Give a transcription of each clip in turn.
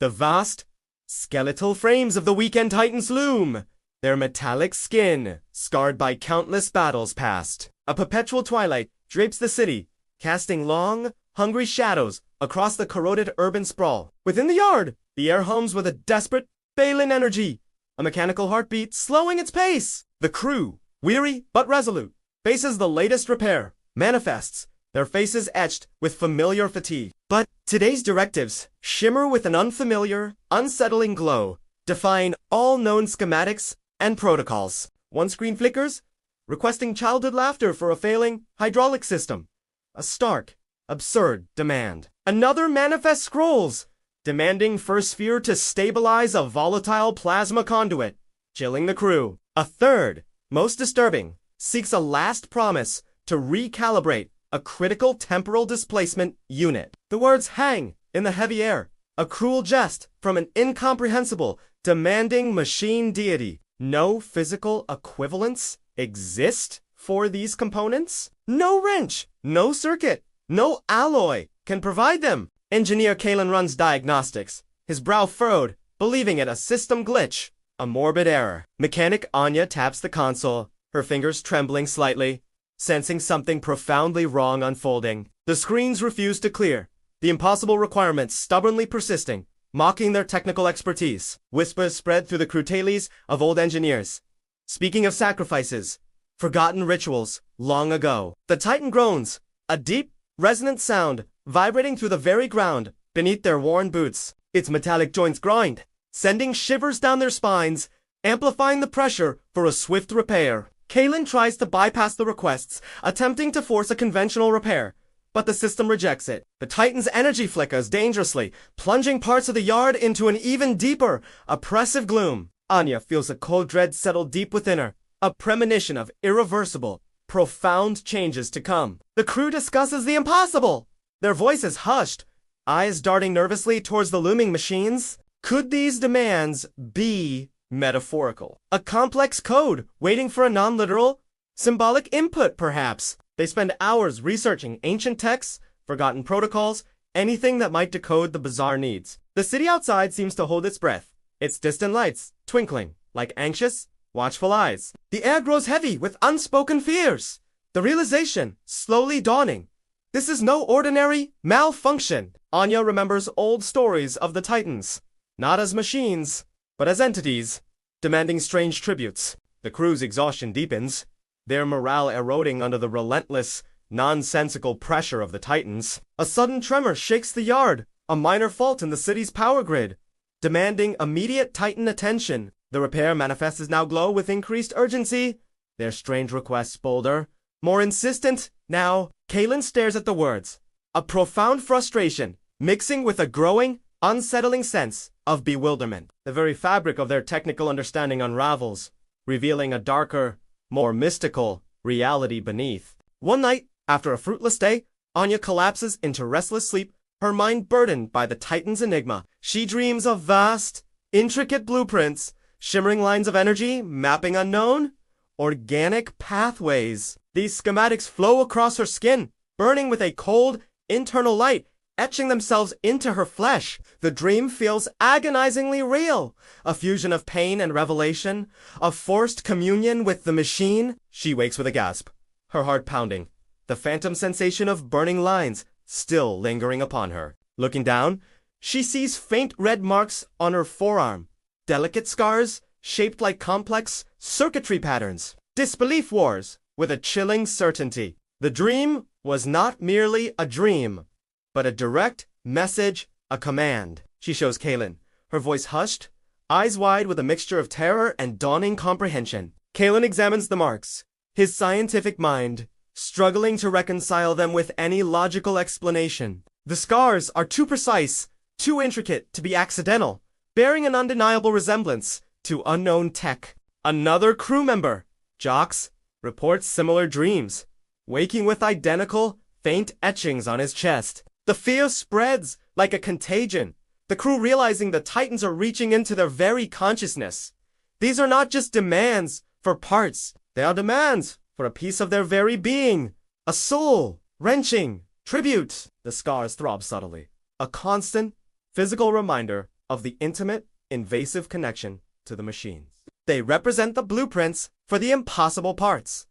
The vast, skeletal frames of the weekend titans loom, their metallic skin scarred by countless battles past. A perpetual twilight drapes the city, casting long, hungry shadows across the corroded urban sprawl. Within the yard, the air hums with a desperate, failing energy, a mechanical heartbeat slowing its pace. The crew, weary but resolute, faces the latest repair, manifests, their faces etched with familiar fatigue. But today's directives shimmer with an unfamiliar, unsettling glow, defying all known schematics and protocols. One screen flickers, requesting childhood laughter for a failing hydraulic system. A stark, absurd demand. Another manifest scrolls, demanding First Sphere to stabilize a volatile plasma conduit, chilling the crew. A third, most disturbing, seeks a last promise to recalibrate a critical temporal displacement unit. The words hang in the heavy air, a cruel jest from an incomprehensible, demanding machine deity. No physical equivalents exist for these components? No wrench, no circuit, no alloy can provide them. Engineer Kalen runs diagnostics, his brow furrowed, believing it a system glitch, a morbid error. Mechanic Anya taps the console, her fingers trembling slightly, sensing something profoundly wrong unfolding. The screens refuse to clear, the impossible requirements stubbornly persisting, mocking their technical expertise. Whispers spread through the crotales of old engineers, speaking of sacrifices, forgotten rituals long ago. The Titan groans, a deep, resonant sound vibrating through the very ground beneath their worn boots. Its metallic joints grind, sending shivers down their spines, amplifying the pressure for a swift repair. Kalen tries to bypass the requests, attempting to force a conventional repair, but the system rejects it. The Titan's energy flickers dangerously, plunging parts of the yard into an even deeper, oppressive gloom. Anya feels a cold dread settle deep within her, a premonition of irreversible, profound changes to come. The crew discusses the impossible, their voices hushed, eyes darting nervously towards the looming machines. Could these demands be metaphorical? A complex code waiting for a non-literal, symbolic input, perhaps. They spend hours researching ancient texts, forgotten protocols, anything that might decode the bizarre needs. The city outside seems to hold its breath, its distant lights twinkling like anxious, watchful eyes. The air grows heavy with unspoken fears, the realization slowly dawning. This is no ordinary malfunction. Anya remembers old stories of the Titans, not as machines, but as entities, demanding strange tributes. The crew's exhaustion deepens, their morale eroding under the relentless, nonsensical pressure of the Titans. A sudden tremor shakes the yard, a minor fault in the city's power grid, demanding immediate Titan attention. The repair manifests now glow with increased urgency, their strange requests bolder, more insistent. Now, Kalen stares at the words, a profound frustration mixing with a growing, unsettling sense of bewilderment. The very fabric of their technical understanding unravels, revealing a darker, more mystical reality beneath. One night, after a fruitless day, Anya collapses into restless sleep, her mind burdened by the Titan's enigma. She dreams of vast, intricate blueprints, shimmering lines of energy, mapping unknown, organic pathways. These schematics flow across her skin, burning with a cold, internal light, etching themselves into her flesh. The dream feels agonizingly real, a fusion of pain and revelation, a forced communion with the machine. She wakes with a gasp, her heart pounding, the phantom sensation of burning lines still lingering upon her. Looking down, she sees faint red marks on her forearm, delicate scars shaped like complex circuitry patterns. Disbelief wars with a chilling certainty. The dream was not merely a dream, but a direct message, a command. She shows Kalen, her voice hushed, eyes wide with a mixture of terror and dawning comprehension. Kalen examines the marks, his scientific mind struggling to reconcile them with any logical explanation. The scars are too precise, too intricate to be accidental, bearing an undeniable resemblance to unknown tech. Another crew member, Jox, reports similar dreams, waking with identical, faint etchings on his chest. The fear spreads like a contagion, the crew realizing the Titans are reaching into their very consciousness. These are not just demands for parts, they are demands for a piece of their very being, a soul-wrenching tribute. The scars throb subtly, a constant, physical reminder of the intimate, invasive connection to the machines. They represent the blueprints for the impossible parts,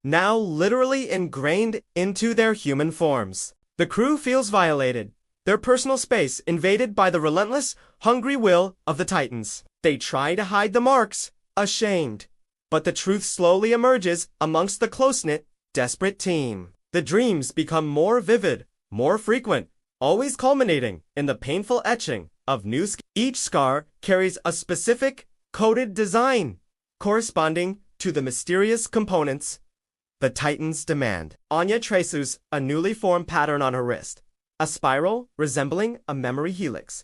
now literally ingrained into their human forms. The crew feels violated, their personal space invaded by the relentless, hungry will of the Titans. They try to hide the marks, ashamed, but the truth slowly emerges amongst the close-knit, desperate team. The dreams become more vivid, more frequent, always culminating in the painful etching of new scars. Each scar carries a specific, coded design, corresponding to the mysterious components the Titans demand. Anya traces a newly formed pattern on her wrist, a spiral resembling a memory helix,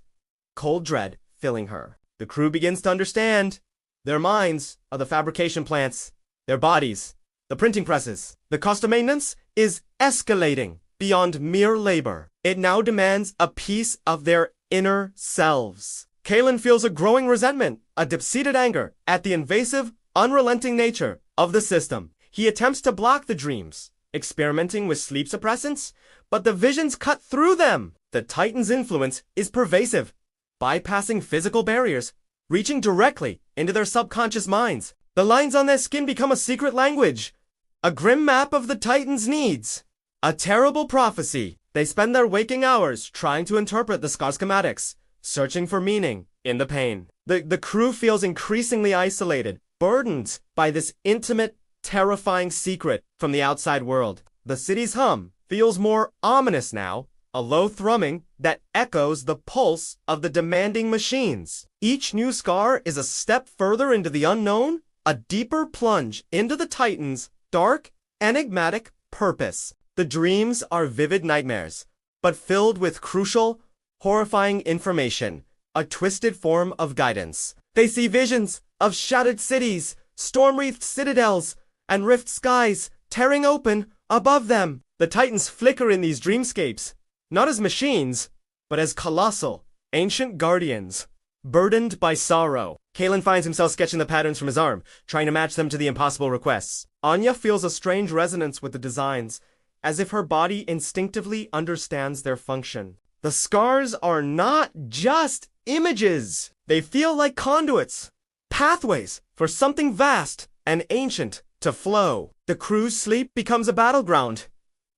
cold dread filling her. The crew begins to understand. Their minds are the fabrication plants, their bodies, the printing presses. The cost of maintenance is escalating beyond mere labor. It now demands a piece of their inner selves. Kalen feels a growing resentment, a deep-seated anger at the invasive, unrelenting nature of the system. He attempts to block the dreams, experimenting with sleep suppressants, but the visions cut through them. The Titan's influence is pervasive, bypassing physical barriers, reaching directly into their subconscious minds. The lines on their skin become a secret language, a grim map of the Titan's needs, a terrible prophecy. They spend their waking hours trying to interpret the scar schematics, searching for meaning in the pain. The crew feels increasingly isolated, burdened by this intimate, terrifying secret from the outside world. The city's hum feels more ominous now, a low thrumming that echoes the pulse of the demanding machines. Each new scar is a step further into the unknown, a deeper plunge into the Titan's dark, enigmatic purpose. The dreams are vivid nightmares, but filled with crucial, horrifying information, a twisted form of guidance. They see visions of shattered cities, storm-wreathed citadels, and rift skies tearing open above them. The Titans flicker in these dreamscapes, not as machines, but as colossal, ancient guardians, burdened by sorrow. Kalen finds himself sketching the patterns from his arm, trying to match them to the impossible requests. Anya feels a strange resonance with the designs, as if her body instinctively understands their function. The scars are not just images. They feel like conduits, pathways for something vast and ancient to flow. The crew's sleep becomes a battleground,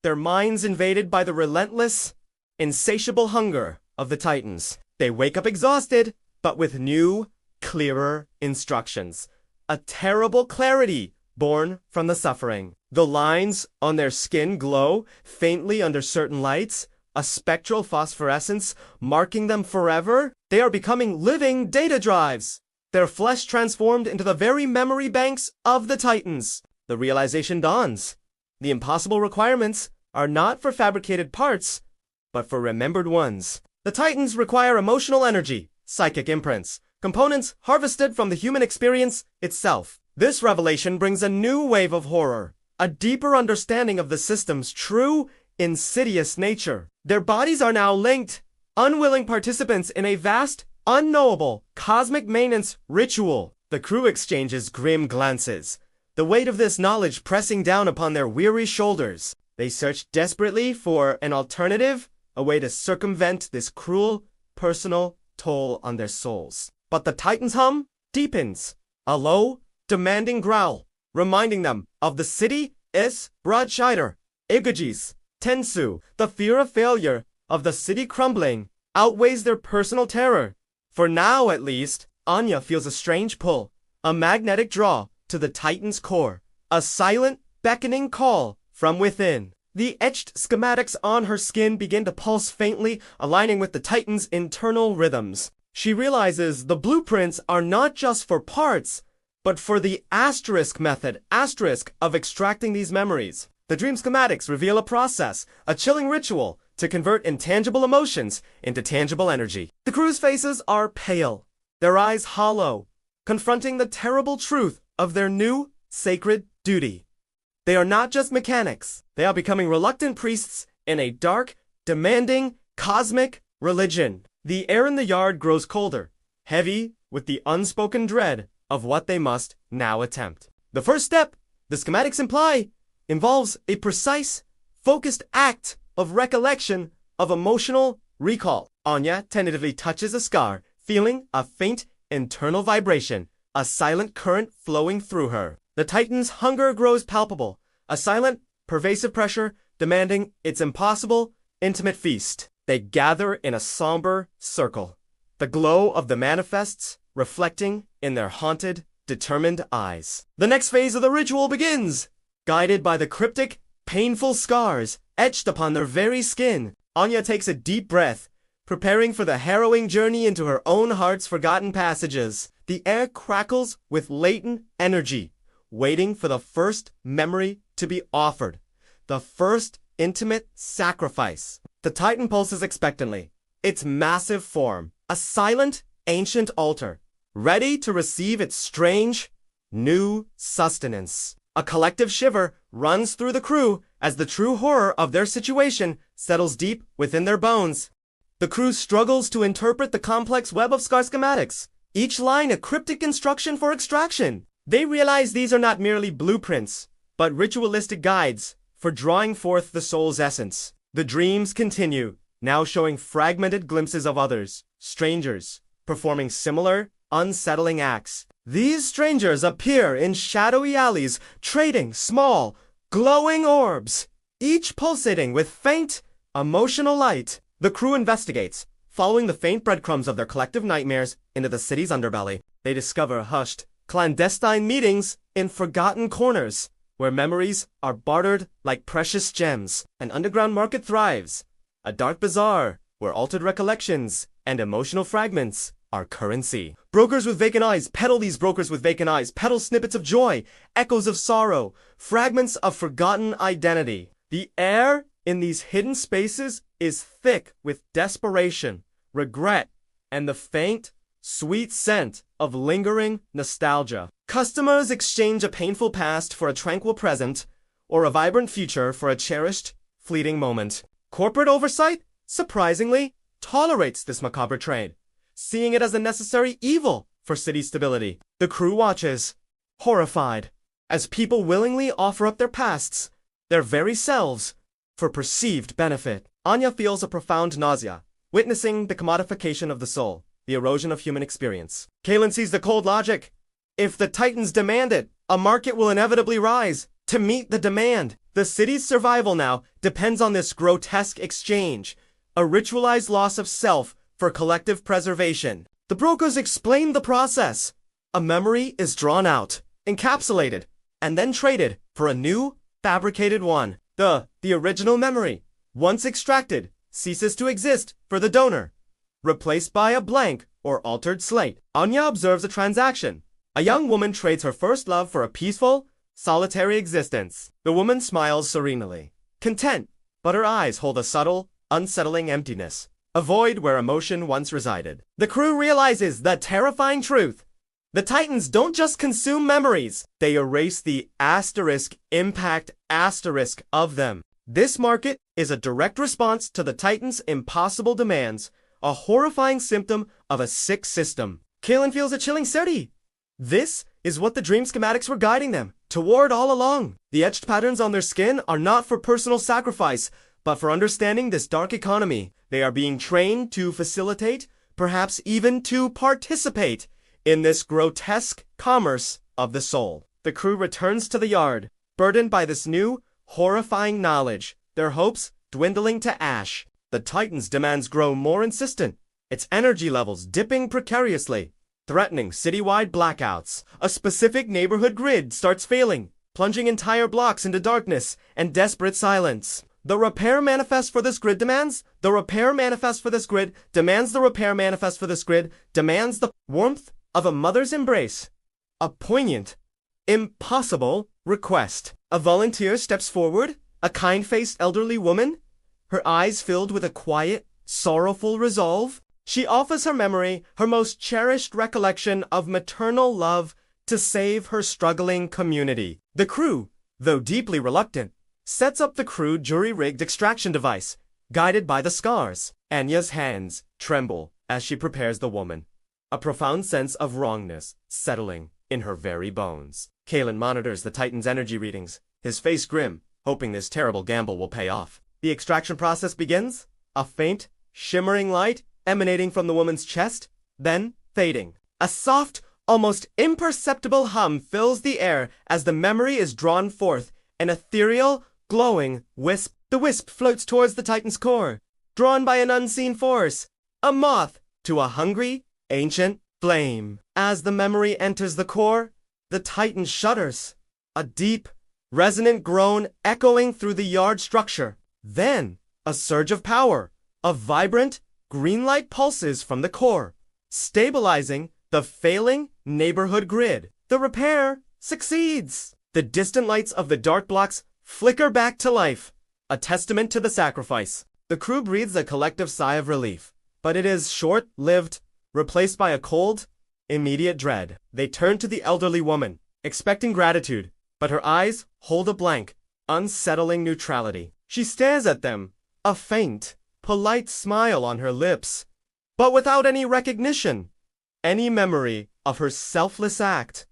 their minds invaded by the relentless, insatiable hunger of the Titans. They wake up exhausted, but with new, clearer instructions. A terrible clarity born from the suffering. The lines on their skin glow faintly under certain lights, a spectral phosphorescence marking them forever. They are becoming living data drives, their flesh transformed into the very memory banks of the Titans. The realization dawns. The impossible requirements are not for fabricated parts, but for remembered ones. The Titans require emotional energy, psychic imprints, components harvested from the human experience itself. This revelation brings a new wave of horror, a deeper understanding of the system's true, insidious nature. Their bodies are now linked, unwilling participants in a vast, unknowable, cosmic maintenance ritual. The crew exchanges grim glances, the weight of this knowledge pressing down upon their weary shoulders. They search desperately for an alternative, a way to circumvent this cruel, personal toll on their souls. But the Titan's hum deepens, a low, demanding growl, reminding them of the city is Broadscheider, Igajis, Tensu. The fear of failure of the city crumbling outweighs their personal terror. For now, at least, Anya feels a strange pull, a magnetic draw to the Titan's core, a silent, beckoning call from within. The etched schematics on her skin begin to pulse faintly, aligning with the Titan's internal rhythms. She realizes the blueprints are not just for parts, but for the asterisk method, of extracting these memories. The dream schematics reveal a process, a chilling ritual, to convert intangible emotions into tangible energy. The crew's faces are pale, their eyes hollow, confronting the terrible truth of their new, sacred duty. They are not just mechanics. They are becoming reluctant priests in a dark, demanding, cosmic religion. The air in the yard grows colder, heavy with the unspoken dread of what they must now attempt. The first step, the schematics imply, involves a precise, focused act of recollection, of emotional recall. Anya tentatively touches a scar feeling a faint internal vibration, a silent current flowing through her. The Titan's hunger grows palpable, a silent, pervasive pressure demanding its impossible, intimate feast. They gather in a somber circle, the glow of the manifests reflecting in their haunted, determined eyes. The next phase of the ritual begins, guided by the cryptic, painful scars etched upon their very skin. Anya takes a deep breath, preparing for the harrowing journey into her own heart's forgotten passages. The air crackles with latent energy, waiting for the first memory to be offered, the first intimate sacrifice. The Titan pulses expectantly, its massive form, a silent, ancient altar, ready to receive its strange, new sustenance. A collective shiver runs through the crew as the true horror of their situation settles deep within their bones. The crew struggles to interpret the complex web of scar schematics, each line a cryptic instruction for extraction. They realize these are not merely blueprints, but ritualistic guides for drawing forth the soul's essence. The dreams continue, now showing fragmented glimpses of others, strangers, performing similar, unsettling acts. These strangers appear in shadowy alleys, trading small, glowing orbs, each pulsating with faint, emotional light. The crew investigates, following the faint breadcrumbs of their collective nightmares into the city's underbelly. They discover hushed, clandestine meetings in forgotten corners, where memories are bartered like precious gems. An underground market thrives, a dark bazaar where altered recollections and emotional fragments are currency. Brokers with vacant eyes peddle these brokers with vacant eyes, peddle snippets of joy, echoes of sorrow, fragments of forgotten identity. The air in these hidden spaces is thick with desperation, regret, and the faint, sweet scent of lingering nostalgia. Customers exchange a painful past for a tranquil present, or a vibrant future for a cherished, fleeting moment. Corporate oversight, surprisingly, tolerates this macabre trade, seeing it as a necessary evil for city stability. The crew watches, horrified, as people willingly offer up their pasts, their very selves, for perceived benefit. Anya feels a profound nausea, witnessing the commodification of the soul, the erosion of human experience. Kalen sees the cold logic. If the Titans demand it, a market will inevitably rise to meet the demand. The city's survival now depends on this grotesque exchange, a ritualized loss of self for collective preservation. The brokers explain the process. A memory is drawn out, encapsulated, and then traded for a new, fabricated one. The original memory, once extracted, ceases to exist for the donor, replaced by a blank or altered slate. Anya observes a transaction. A young woman trades her first love for a peaceful, solitary existence. The woman smiles serenely, content, but her eyes hold a subtle, unsettling emptiness, a void where emotion once resided. The crew realizes the terrifying truth. The Titans don't just consume memories, they erase the impact of them. This market is a direct response to the Titans' impossible demands, a horrifying symptom of a sick system. Kalen feels a chilling certainty. This is what the dream schematics were guiding them toward all along. The etched patterns on their skin are not for personal sacrifice, but for understanding this dark economy. They are being trained to facilitate, perhaps even to participate, in this grotesque commerce of the soul. The crew returns to the yard, burdened by this new, horrifying knowledge, their hopes dwindling to ash. The Titan's demands grow more insistent, its energy levels dipping precariously, threatening citywide blackouts. A specific neighborhood grid starts failing, plunging entire blocks into darkness and desperate silence. The repair manifest for this grid demands the repair manifest for this grid demands the repair manifest for this grid demands the warmth of a mother's embrace. A poignant, impossible request. A volunteer steps forward, a kind-faced elderly woman, her eyes filled with a quiet, sorrowful resolve. She offers her memory, her most cherished recollection of maternal love, to save her struggling community. The crew, though deeply reluctant, sets up the crude jury-rigged extraction device, guided by the scars. Anya's hands tremble as she prepares the woman, a profound sense of wrongness settling in her very bones. Kalen monitors the Titan's energy readings, his face grim, hoping this terrible gamble will pay off. The extraction process begins, a faint, shimmering light emanating from the woman's chest, then fading. A soft, almost imperceptible hum fills the air as the memory is drawn forth, an ethereal, glowing wisp. The wisp floats towards the Titan's core, drawn by an unseen force, a moth to a hungry, ancient flame. As the memory enters the core, the Titan shudders, a deep, resonant groan echoing through the yard structure. Then, a surge of power, a vibrant, green light pulses from the core, stabilizing the failing neighborhood grid. The repair succeeds. The distant lights of the dark blocks flicker back to life, a testament to the sacrifice. The crew breathes a collective sigh of relief, but it is short-lived, replaced by a cold, immediate dread. They turn to the elderly woman, expecting gratitude, but her eyes hold a blank, unsettling neutrality. She stares at them, a faint, polite smile on her lips, but without any recognition, any memory of her selfless act.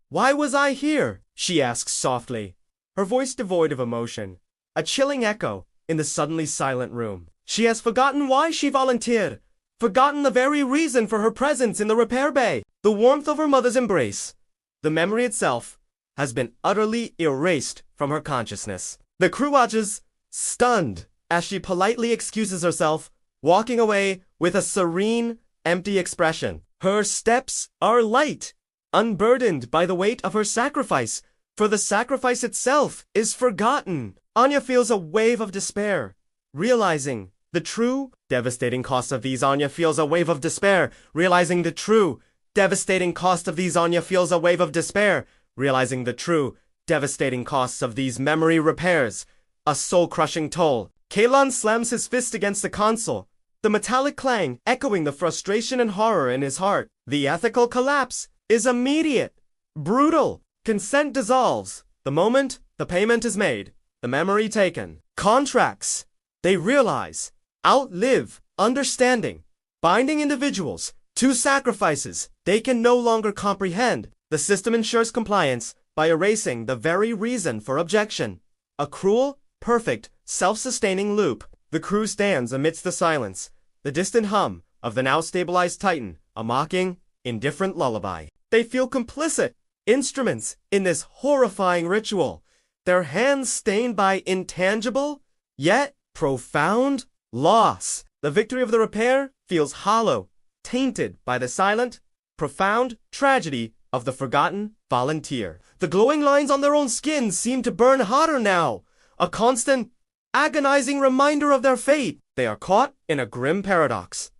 "Why was I here?" she asks softly, her voice devoid of emotion, a chilling echo in the suddenly silent room. She has forgotten why she volunteered, forgotten the very reason for her presence in the repair bay. The warmth of her mother's embrace, the memory itself, has been utterly erased from her consciousness. The crew watches, stunned, as she politely excuses herself, walking away with a serene, empty expression. Her steps are light, unburdened by the weight of her sacrifice, for the sacrifice itself is forgotten. Anya feels a wave of despair, realizing the true, devastating cost of these. Anya feels a wave of despair, realizing the true, devastating cost of these. Anya feels a wave of despair, realizing the true, devastating costs of these memory repairs. A soul-crushing toll. Kalon slams his fist against the console, the metallic clang echoing the frustration and horror in his heart. The ethical collapse is immediate, brutal. Consent dissolves. The moment the payment is made, the memory taken. Contracts, they realize, outlive understanding, binding individuals to sacrifices they can no longer comprehend. The system ensures compliance by erasing the very reason for objection. A cruel, perfect, self-sustaining loop. The crew stands amidst the silence, the distant hum of the now stabilized Titan, a mocking, indifferent lullaby. They feel complicit, instruments in this horrifying ritual, their hands stained by intangible, yet profound loss. The victory of the repair feels hollow, tainted by the silent, profound tragedy of the forgotten volunteer. The glowing lines on their own skins seem to burn hotter now, a constant, agonizing reminder of their fate. They are caught in a grim paradox.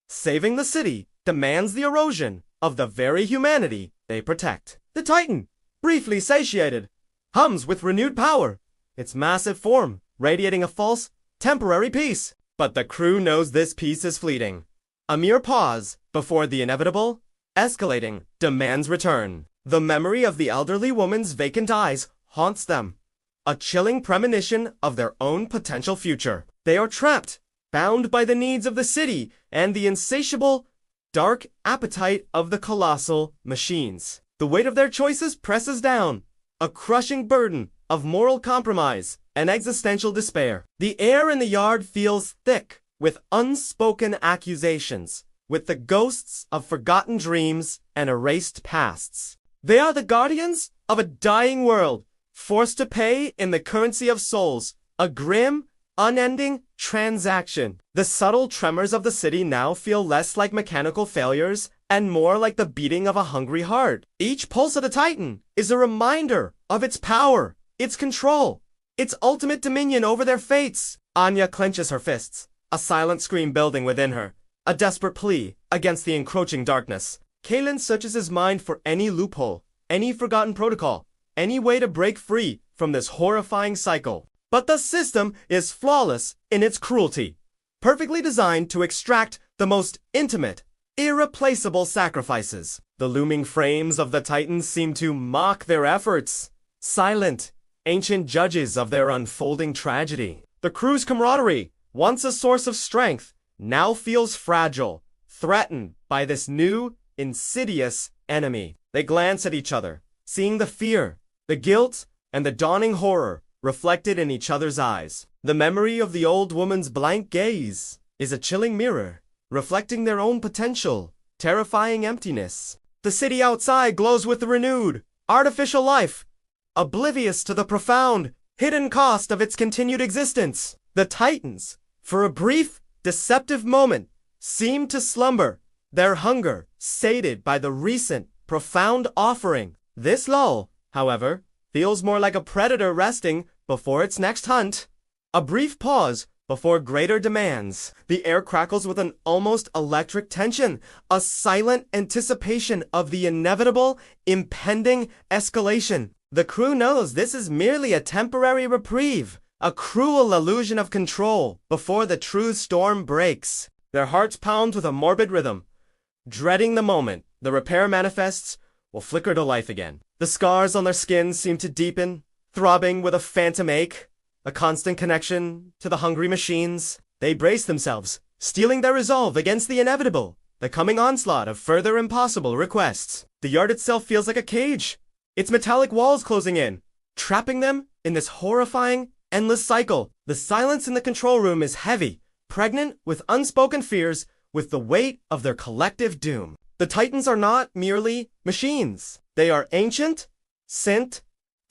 Saving the city demands the erosion of the very humanity they protect. The Titan, briefly satiated, hums with renewed power, its massive form radiating a false, temporary peace. But the crew knows this peace is fleeting. A mere pause before the inevitable, escalating, demands return. The memory of the elderly woman's vacant eyes haunts them, a chilling premonition of their own potential future. They are trapped, bound by the needs of the city and the insatiable, dark appetite of the colossal machines. The weight of their choices presses down, a crushing burden of moral compromise and existential despair. The air in the yard feels thick with unspoken accusations, with the ghosts of forgotten dreams and erased pasts. They are the guardians of a dying world, forced to pay in the currency of souls, a grim, unending transaction. The subtle tremors of the city now feel less like mechanical failures and more like the beating of a hungry heart. Each pulse of the Titan is a reminder of its power, its control, its ultimate dominion over their fates. Anya clenches her fists, a silent scream building within her, a desperate plea against the encroaching darkness. Kalen searches his mind for any loophole, any forgotten protocol, any way to break free from this horrifying cycle. But the system is flawless in its cruelty, perfectly designed to extract the most intimate, irreplaceable sacrifices. The looming frames of the Titans seem to mock their efforts, silent, ancient judges of their unfolding tragedy. The crew's camaraderie, once a source of strength, now feels fragile, threatened by this new, insidious enemy. They glance at each other, seeing the fear, the guilt, and the dawning horror reflected in each other's eyes. The memory of the old woman's blank gaze is a chilling mirror, reflecting their own potential, terrifying emptiness. The city outside glows with renewed, artificial life, oblivious to the profound, hidden cost of its continued existence. The Titans, for a brief, deceptive moment, seem to slumber, their hunger sated by the recent, profound offering. This lull, however, feels more like a predator resting before its next hunt. A brief pause before greater demands. The air crackles with an almost electric tension, a silent anticipation of the inevitable, impending escalation. The crew knows this is merely a temporary reprieve, a cruel illusion of control before the true storm breaks. Their hearts pound with a morbid rhythm, dreading the moment the repair manifests will flicker to life again. The scars on their skins seem to deepen, throbbing with a phantom ache, a constant connection to the hungry machines. They brace themselves, steeling their resolve against the inevitable, the coming onslaught of further impossible requests. The yard itself feels like a cage, its metallic walls closing in, trapping them in this horrifying, endless cycle. The silence in the control room is heavy, pregnant with unspoken fears, with the weight of their collective doom. The Titans are not merely machines. They are ancient, sent,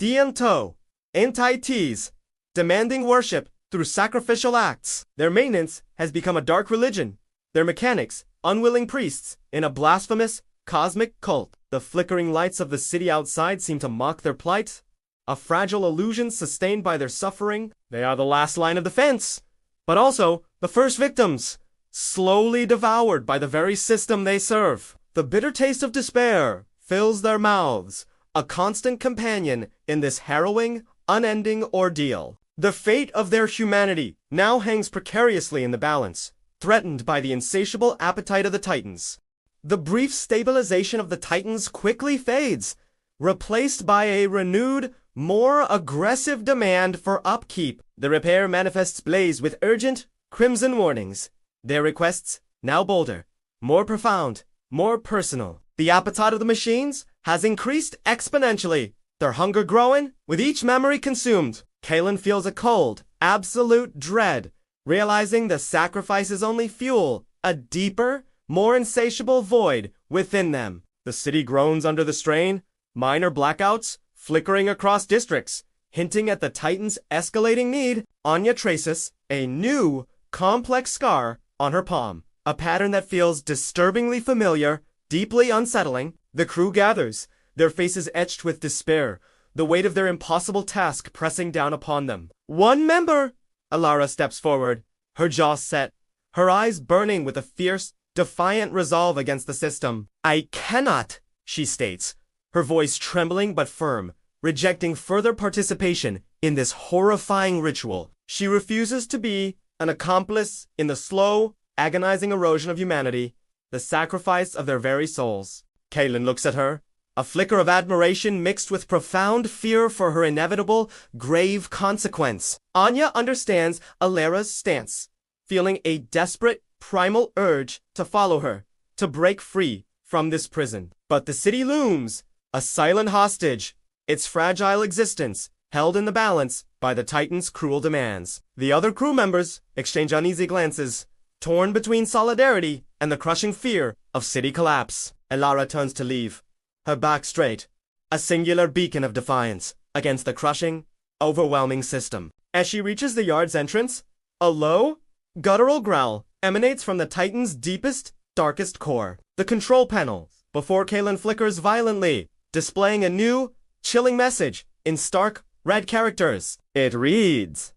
diento, entities, demanding worship through sacrificial acts. Their maintenance has become a dark religion, their mechanics, unwilling priests in a blasphemous, cosmic cult. The flickering lights of the city outside seem to mock their plight, a fragile illusion sustained by their suffering. They are the last line of defense, but also the first victims, slowly devoured by the very system they serve. The bitter taste of despair fills their mouths, a constant companion in this harrowing, unending ordeal. The fate of their humanity now hangs precariously in the balance, threatened by the insatiable appetite of the Titans. The brief stabilization of the Titans quickly fades, replaced by a renewed, more aggressive demand for upkeep. The repair manifests blaze with urgent, crimson warnings, their requests now bolder, more profound, more personal. The appetite of the machines has increased exponentially, their hunger growing with each memory consumed. Kalen feels a cold, absolute dread, realizing the sacrifices only fuel a deeper, more insatiable void within them. The city groans under the strain, minor blackouts flickering across districts, hinting at the Titans' escalating need. Anya traces a new, complex scar on her palm, a pattern that feels disturbingly familiar, deeply unsettling. The crew gathers, their faces etched with despair, the weight of their impossible task pressing down upon them. One member! Alara steps forward, her jaw set, her eyes burning with a fierce, defiant resolve against the system. I cannot, she states, her voice trembling but firm, rejecting further participation in this horrifying ritual. She refuses to be an accomplice in the slow, agonizing erosion of humanity, the sacrifice of their very souls. Kalen looks at her, a flicker of admiration mixed with profound fear for her inevitable, grave consequence. Anya understands Alara's stance, feeling a desperate, primal urge to follow her, to break free from this prison. But the city looms, a silent hostage, its fragile existence held in the balance by the Titans' cruel demands. The other crew members exchange uneasy glances, torn between solidarity and the crushing fear of city collapse. Alara turns to leave, her back straight, a singular beacon of defiance against the crushing, overwhelming system. As she reaches the yard's entrance, a low, guttural growl emanates from the Titan's deepest, darkest core. The control panel before Kalen flickers violently, displaying a new, chilling message in stark, red characters. It reads,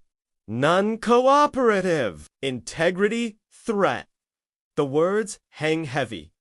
"Non-cooperative, integrity threat." The words hang heavy,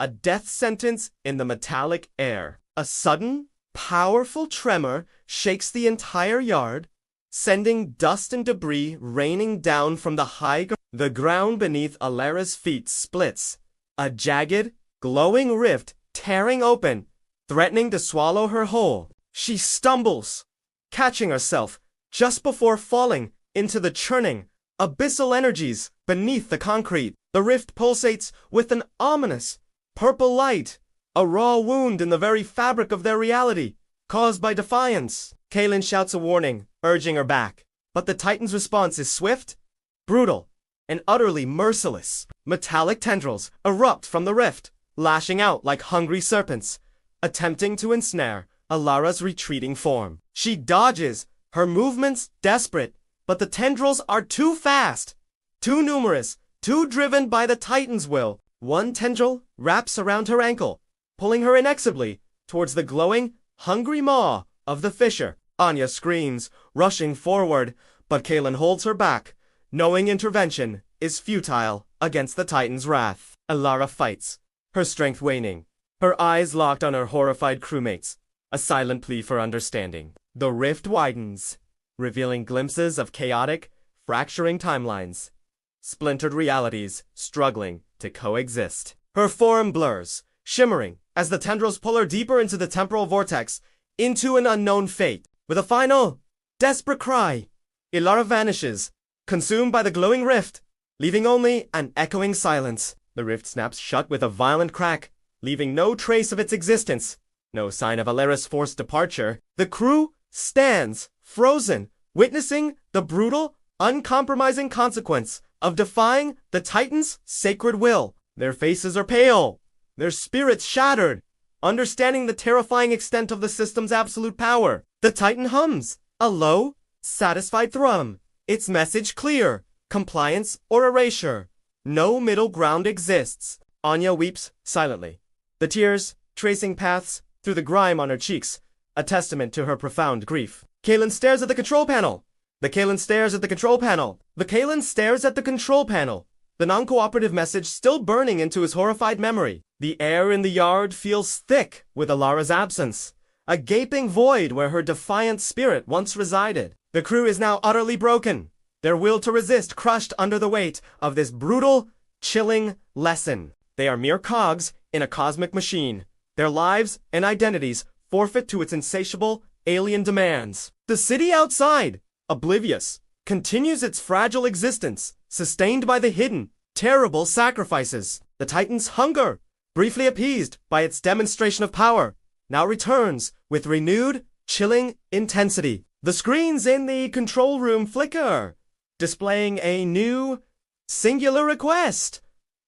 a death sentence in the metallic air. A sudden, powerful tremor shakes the entire yard, sending dust and debris raining down from the high ground. The ground beneath Alara's feet splits, a jagged, glowing rift tearing open, threatening to swallow her whole. She stumbles, catching herself just before falling into the churning, abyssal energies beneath the concrete. The rift pulsates with an ominous, purple light, a raw wound in the very fabric of their reality, caused by defiance. Kalen shouts a warning, urging her back, but the Titan's response is swift, brutal, and utterly merciless. Metallic tendrils erupt from the rift, lashing out like hungry serpents, attempting to ensnare Alara's retreating form. She dodges, her movements desperate, but the tendrils are too fast, too numerous, too driven by the Titan's will. One tendril wraps around her ankle, pulling her inexorably towards the glowing, hungry maw of the fisher. Anya screams, rushing forward, but Kaelin holds her back, knowing intervention is futile against the Titan's wrath. Alara fights, her strength waning, her eyes locked on her horrified crewmates, a silent plea for understanding. The rift widens, revealing glimpses of chaotic, fracturing timelines, splintered realities struggling to coexist. Her form blurs, shimmering as the tendrils pull her deeper into the temporal vortex, into an unknown fate. With a final, desperate cry, Alara vanishes, consumed by the glowing rift, leaving only an echoing silence. The rift snaps shut with a violent crack, leaving no trace of its existence, no sign of Alara's forced departure. The crew stands, frozen, witnessing the brutal, uncompromising consequence of defying the Titan's sacred will. Their faces are pale, their spirits shattered, understanding the terrifying extent of the system's absolute power. The Titan hums, a low, satisfied thrum, its message clear: compliance or erasure. No middle ground exists. Anya weeps silently, the tears tracing paths through the grime on her cheeks, a testament to her profound grief. Kaelin stares at the control panel. The Kaelin stares at the control panel. The Kaelin stares at the control panel, the non-cooperative message still burning into his horrified memory. The air in the yard feels thick with Alara's absence, a gaping void where her defiant spirit once resided. The crew is now utterly broken, their will to resist crushed under the weight of this brutal, chilling lesson. They are mere cogs in a cosmic machine, their lives and identities forfeit to its insatiable, alien demands. The city outside, oblivious, continues its fragile existence, sustained by the hidden, terrible sacrifices. The Titan's hunger, briefly appeased by its demonstration of power, now returns with renewed, chilling intensity. The screens in the control room flicker, displaying a new, singular request,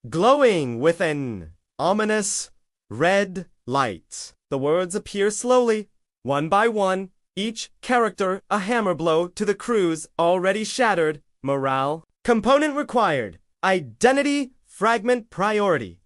glowing with an ominous red light. The words appear slowly, one by one, each character a hammer blow to the crew's already shattered morale. Component required: identity fragment priority.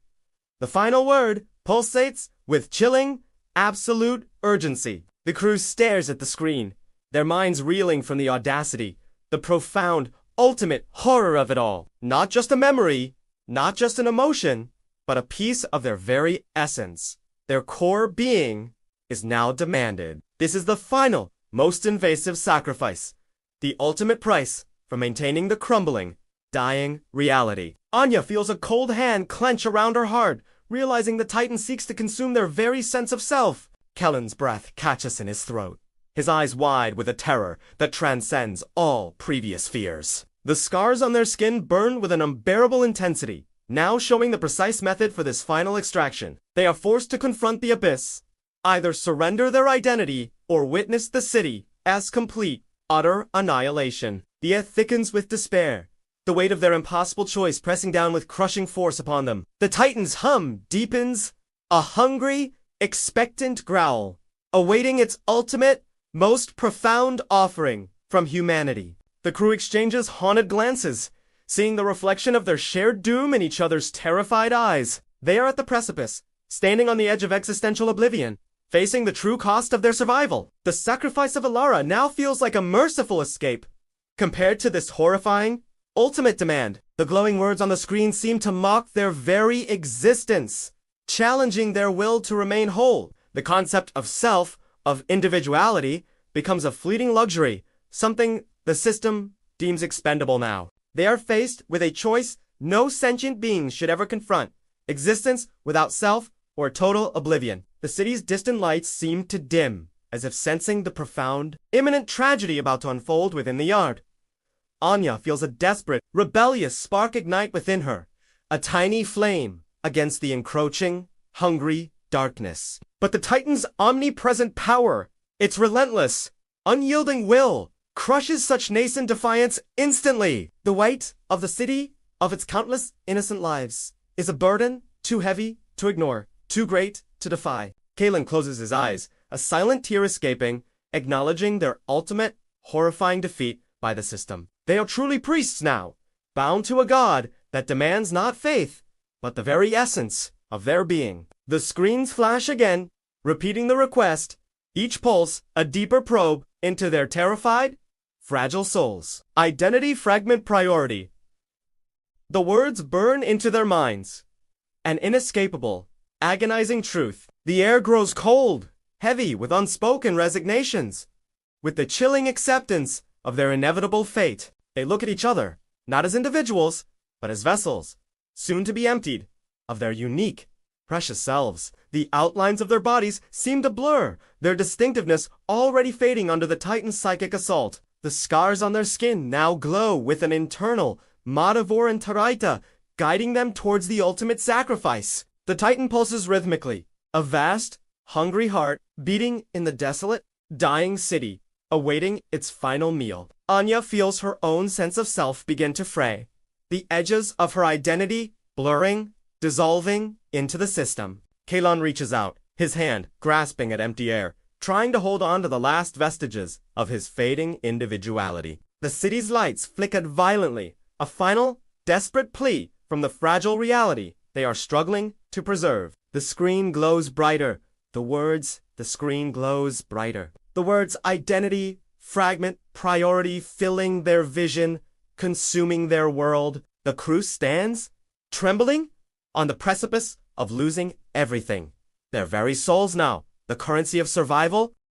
The final word pulsates with chilling, absolute urgency. The crew stares at the screen, their minds reeling from the audacity, the profound, ultimate horror of it all. Not just a memory, not just an emotion, but a piece of their very essence. Their core being is now demanded. This is the final, most invasive sacrifice, the ultimate price for maintaining the crumbling, dying reality. Anya feels a cold hand clench around her heart, realizing the Titan seeks to consume their very sense of self. Kellen's breath catches in his throat, his eyes wide with a terror that transcends all previous fears. The scars on their skin burn with an unbearable intensity, now showing the precise method for this final extraction. They are forced to confront the abyss, either surrender their identity or witness the city as complete, utter annihilation. The air thickens with despair, the weight of their impossible choice pressing down with crushing force upon them. The Titan's hum deepens, a hungry, expectant growl, awaiting its ultimate, most profound offering from humanity. The crew exchanges haunted glances, seeing the reflection of their shared doom in each other's terrified eyes. They are at the precipice, standing on the edge of existential oblivion, facing the true cost of their survival. The sacrifice of Alara now feels like a merciful escape, compared to this horrifying, ultimate demand. The glowing words on the screen seem to mock their very existence, challenging their will to remain whole. The concept of self, of individuality, becomes a fleeting luxury, something the system deems expendable now. They are faced with a choice no sentient being should ever confront: existence without self or total oblivion. The city's distant lights seem to dim, as if sensing the profound, imminent tragedy about to unfold within the yard. Anya feels a desperate, rebellious spark ignite within her, a tiny flame against the encroaching, hungry darkness. But the Titan's omnipresent power, its relentless, unyielding will, crushes such nascent defiance instantly. The weight of the city, of its countless innocent lives, is a burden too heavy to ignore, too great to defy. Kalen closes his eyes, a silent tear escaping, acknowledging their ultimate, horrifying defeat by the system. They are truly priests now, bound to a god that demands not faith, but the very essence of their being. The screens flash again, repeating the request, each pulse a deeper probe into their terrified, fragile souls. Identity fragment priority. The words burn into their minds. An inescapable, agonizing truth. The air grows cold, heavy with unspoken resignations. With the chilling acceptance of their inevitable fate, they look at each other, not as individuals, but as vessels, soon to be emptied of their unique, precious selves. The outlines of their bodies seem to blur, their distinctiveness already fading under the Titan's psychic assault. The scars on their skin now glow with an internal, Madavor and Taraita, guiding them towards the ultimate sacrifice. The Titan pulses rhythmically, a vast, hungry heart beating in the desolate, dying city, awaiting its final meal. Anya feels her own sense of self begin to fray, the edges of her identity blurring, dissolving into the system. Kalon reaches out, his hand grasping at empty air, trying to hold on to the last vestiges of his fading individuality. The city's lights flickered violently, a final, desperate plea from the fragile reality they are struggling to preserve. The screen glows brighter. The screen glows brighter. The words identity, fragment, priority filling their vision, consuming their world. The crew stands, trembling, on the precipice of losing everything. Their very souls now, the currency of survival,